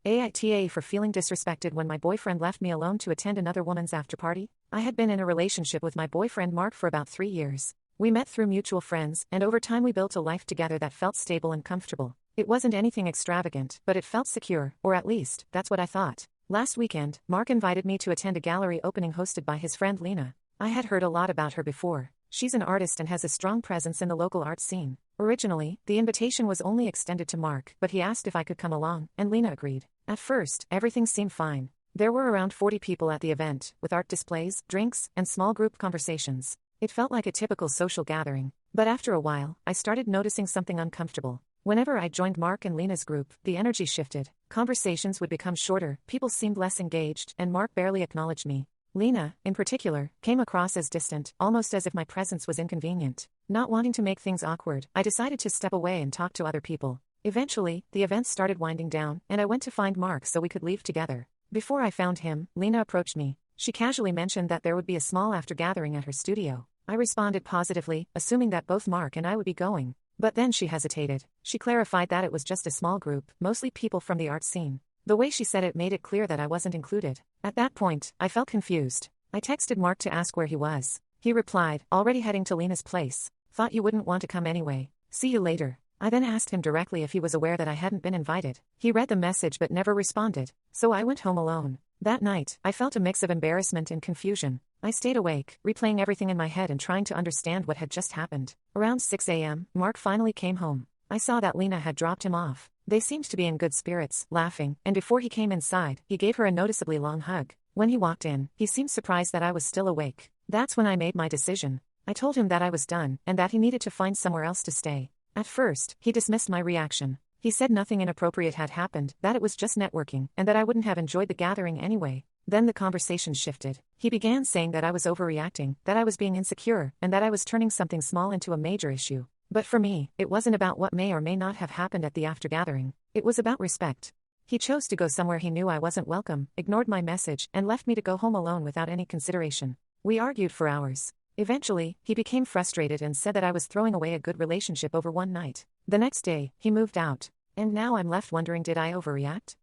AITA for feeling disrespected when my boyfriend left me alone to attend another woman's afterparty. I had been in a relationship with my boyfriend Mark for about 3 years. We met through mutual friends, and over time we built a life together that felt stable and comfortable. It wasn't anything extravagant, but it felt secure, or at least, that's what I thought. Last weekend, Mark invited me to attend a gallery opening hosted by his friend Lena. I had heard a lot about her before. She's an artist and has a strong presence in the local art scene. Originally, the invitation was only extended to Mark, but he asked if I could come along, and Lena agreed. At first, everything seemed fine. There were around 40 people at the event, with art displays, drinks, and small group conversations. It felt like a typical social gathering. But after a while, I started noticing something uncomfortable. Whenever I joined Mark and Lena's group, the energy shifted. Conversations would become shorter, people seemed less engaged, and Mark barely acknowledged me. Lena, in particular, came across as distant, almost as if my presence was inconvenient. Not wanting to make things awkward, I decided to step away and talk to other people. Eventually, the event started winding down, and I went to find Mark so we could leave together. Before I found him, Lena approached me. She casually mentioned that there would be a small after-gathering at her studio. I responded positively, assuming that both Mark and I would be going. But then she hesitated. She clarified that it was just a small group, mostly people from the art scene. The way she said it made it clear that I wasn't included. At that point, I felt confused. I texted Mark to ask where he was. He replied, "Already heading to Lena's place. Thought you wouldn't want to come anyway. See you later." I then asked him directly if he was aware that I hadn't been invited. He read the message but never responded. So I went home alone. That night, I felt a mix of embarrassment and confusion. I stayed awake, replaying everything in my head and trying to understand what had just happened. Around 6 a.m., Mark finally came home. I saw that Lena had dropped him off. They seemed to be in good spirits, laughing, and before he came inside, he gave her a noticeably long hug. When he walked in, he seemed surprised that I was still awake. That's when I made my decision. I told him that I was done, and that he needed to find somewhere else to stay. At first, he dismissed my reaction. He said nothing inappropriate had happened, that it was just networking, and that I wouldn't have enjoyed the gathering anyway. Then the conversation shifted. He began saying that I was overreacting, that I was being insecure, and that I was turning something small into a major issue. But for me, it wasn't about what may or may not have happened at the after-gathering. It was about respect. He chose to go somewhere he knew I wasn't welcome, ignored my message, and left me to go home alone without any consideration. We argued for hours. Eventually, he became frustrated and said that I was throwing away a good relationship over one night. The next day, he moved out. And now I'm left wondering, did I overreact?